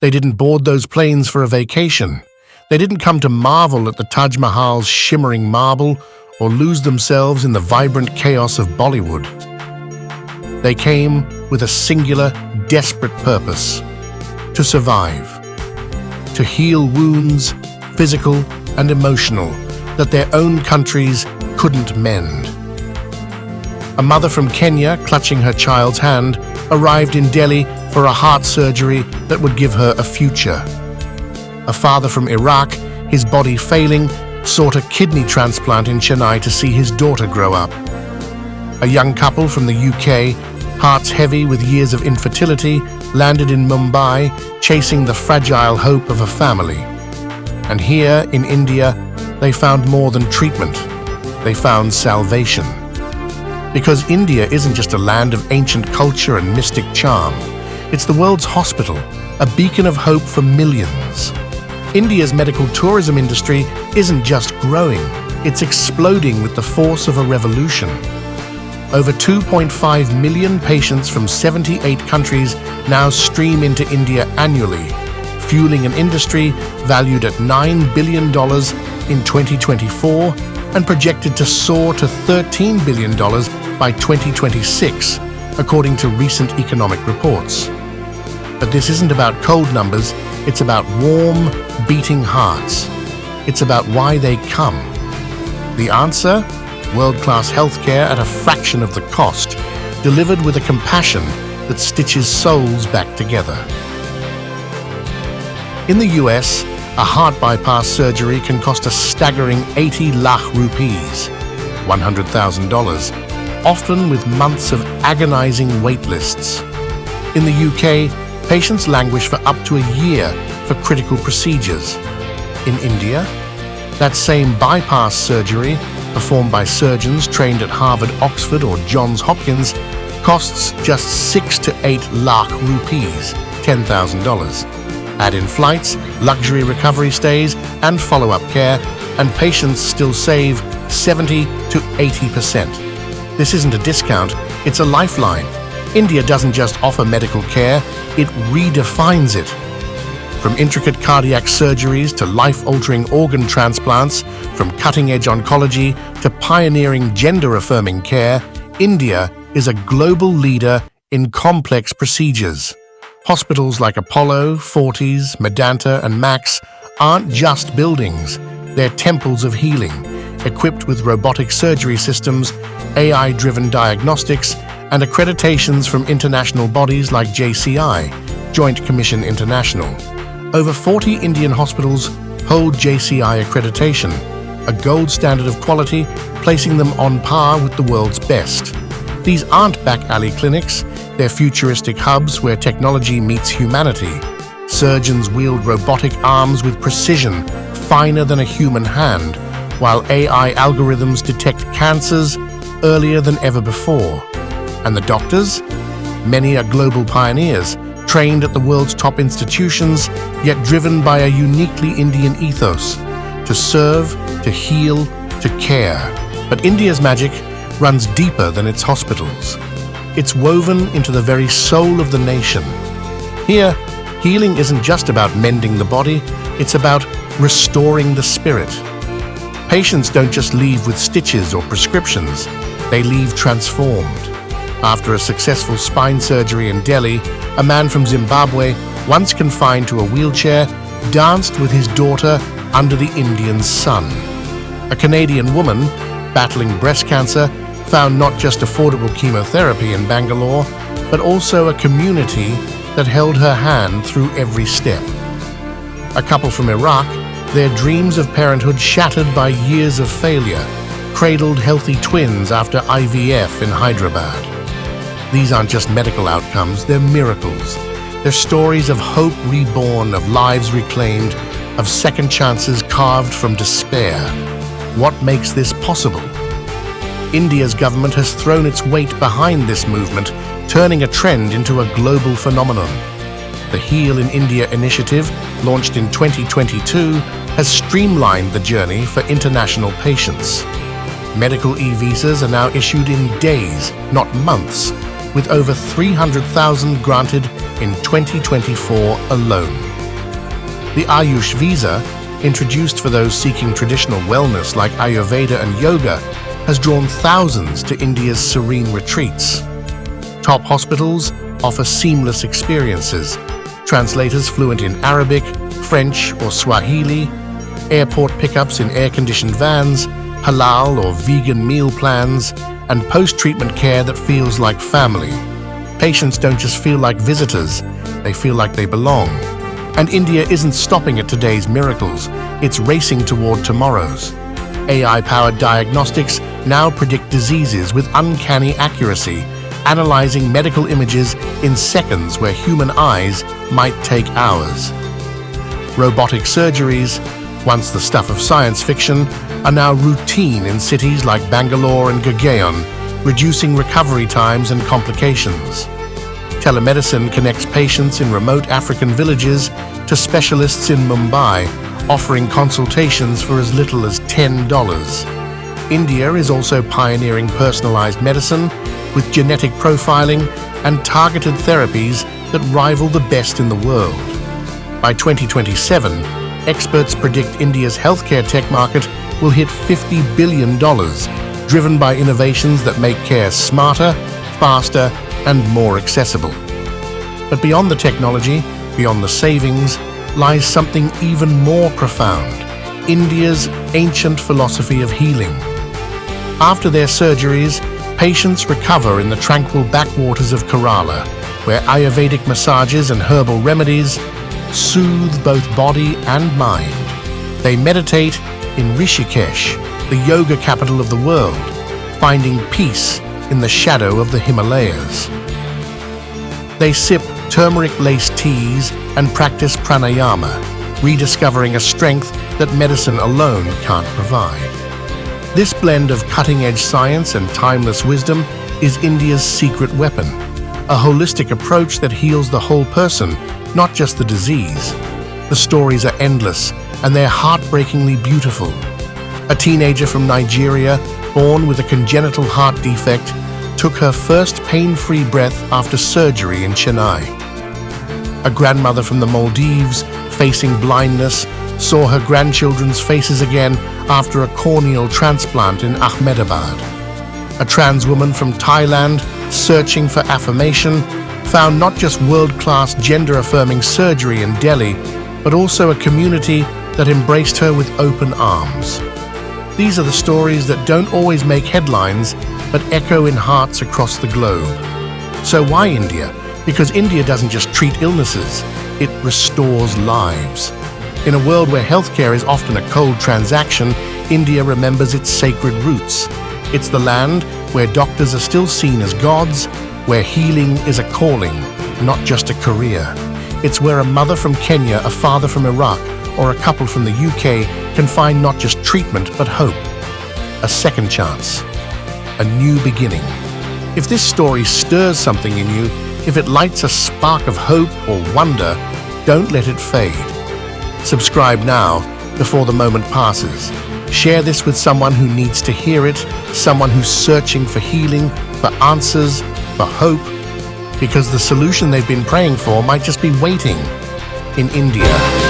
They didn't board those planes for a vacation. They didn't come to marvel at the Taj Mahal's shimmering marble or lose themselves in the vibrant chaos of Bollywood. They came with a singular, desperate purpose: to survive, to heal wounds, physical and emotional, that their own countries couldn't mend. A mother from Kenya, clutching her child's hand, arrived in Delhi for a heart surgery that would give her a future. A father from Iraq, his body failing, sought a kidney transplant in Chennai to see his daughter grow up. A young couple from the UK, hearts heavy with years of infertility, landed in Mumbai, chasing the fragile hope of a family. And here in India, they found more than treatment. They found salvation. Because India isn't just a land of ancient culture and mystic charm. It's the world's hospital, a beacon of hope for millions. India's medical tourism industry isn't just growing, it's exploding with the force of a revolution. Over 2.5 million patients from 78 countries now stream into India annually, fueling an industry valued at $9 billion in 2024 and projected to soar to $13 billion by 2026, according to recent economic reports. But this isn't about cold numbers, it's about warm, beating hearts. It's about why they come. The answer? World-class healthcare at a fraction of the cost, delivered with a compassion that stitches souls back together. In the US, a heart bypass surgery can cost a staggering 80 lakh rupees, $100,000, often with months of agonizing wait lists. In the UK, patients languish for up to a year for critical procedures. In India, that same bypass surgery, performed by surgeons trained at Harvard, Oxford, or Johns Hopkins, costs just 6 to 8 lakh rupees, $10,000. Add in flights, luxury recovery stays, and follow-up care, and patients still save 70 to 80%. This isn't a discount, it's a lifeline. India doesn't just offer medical care, it redefines it. From intricate cardiac surgeries to life-altering organ transplants, from cutting-edge oncology to pioneering gender-affirming care, India is a global leader in complex procedures. Hospitals like Apollo, Fortis, Medanta, and Max aren't just buildings, they're temples of healing, equipped with robotic surgery systems, AI-driven diagnostics, and accreditations from international bodies like JCI, Joint Commission International. Over 40 Indian hospitals hold JCI accreditation, a gold standard of quality, placing them on par with the world's best. These aren't back-alley clinics, they're futuristic hubs where technology meets humanity. Surgeons wield robotic arms with precision finer than a human hand, while AI algorithms detect cancers earlier than ever before. And the doctors? Many are global pioneers, trained at the world's top institutions, yet driven by a uniquely Indian ethos: to serve, to heal, to care. But India's magic runs deeper than its hospitals. It's woven into the very soul of the nation. Here, healing isn't just about mending the body, it's about restoring the spirit. Patients don't just leave with stitches or prescriptions, they leave transformed. After a successful spine surgery in Delhi, a man from Zimbabwe, once confined to a wheelchair, danced with his daughter under the Indian sun. A Canadian woman, battling breast cancer, found not just affordable chemotherapy in Bangalore, but also a community that held her hand through every step. A couple from Iraq, their dreams of parenthood shattered by years of failure, cradled healthy twins after IVF in Hyderabad. These aren't just medical outcomes, they're miracles. They're stories of hope reborn, of lives reclaimed, of second chances carved from despair. What makes this possible? India's government has thrown its weight behind this movement, turning a trend into a global phenomenon. The Heal in India initiative, launched in 2022, has streamlined the journey for international patients. Medical e-visas are now issued in days, not months, with over 300,000 granted in 2024 alone. The Ayush visa, introduced for those seeking traditional wellness like Ayurveda and yoga, has drawn thousands to India's serene retreats. Top hospitals offer seamless experiences, translators fluent in Arabic, French or Swahili, airport pickups in air-conditioned vans, halal or vegan meal plans, and post-treatment care that feels like family. Patients don't just feel like visitors, they feel like they belong. And India isn't stopping at today's miracles, it's racing toward tomorrow's. AI-powered diagnostics now predict diseases with uncanny accuracy, analyzing medical images in seconds where human eyes might take hours. Robotic surgeries, once the stuff of science fiction, are now routine in cities like Bangalore and Gurgaon, reducing recovery times and complications. Telemedicine connects patients in remote African villages to specialists in Mumbai, offering consultations for as little as $10. India is also pioneering personalized medicine with genetic profiling and targeted therapies that rival the best in the world. By 2027, experts predict India's healthcare tech market will hit $50 billion, driven by innovations that make care smarter, faster, and more accessible. But beyond the technology, beyond the savings, lies something even more profound: India's ancient philosophy of healing. After their surgeries, patients recover in the tranquil backwaters of Kerala, where Ayurvedic massages and herbal remedies soothe both body and mind. They meditate in Rishikesh, the yoga capital of the world, finding peace in the shadow of the Himalayas. They sip turmeric-laced teas and practice pranayama, rediscovering a strength that medicine alone can't provide. This blend of cutting-edge science and timeless wisdom is India's secret weapon, a holistic approach that heals the whole person, not just the disease. The stories are endless, and they're heartbreakingly beautiful. A teenager from Nigeria, born with a congenital heart defect, took her first pain-free breath after surgery in Chennai. A grandmother from the Maldives, facing blindness, saw her grandchildren's faces again after a corneal transplant in Ahmedabad. A trans woman from Thailand, searching for affirmation, found not just world-class gender-affirming surgery in Delhi, but also a community that embraced her with open arms. These are the stories that don't always make headlines, but echo in hearts across the globe. So why India? Because India doesn't just treat illnesses, it restores lives. In a world where healthcare is often a cold transaction, India remembers its sacred roots. It's the land where doctors are still seen as gods, where healing is a calling, not just a career. It's where a mother from Kenya, a father from Iraq, or a couple from the UK can find not just treatment but hope, a second chance, a new beginning. If this story stirs something in you, if it lights a spark of hope or wonder, don't let it fade. Subscribe now before the moment passes. Share this with someone who needs to hear it, someone who's searching for healing, for answers, for hope, because the solution they've been praying for might just be waiting in India.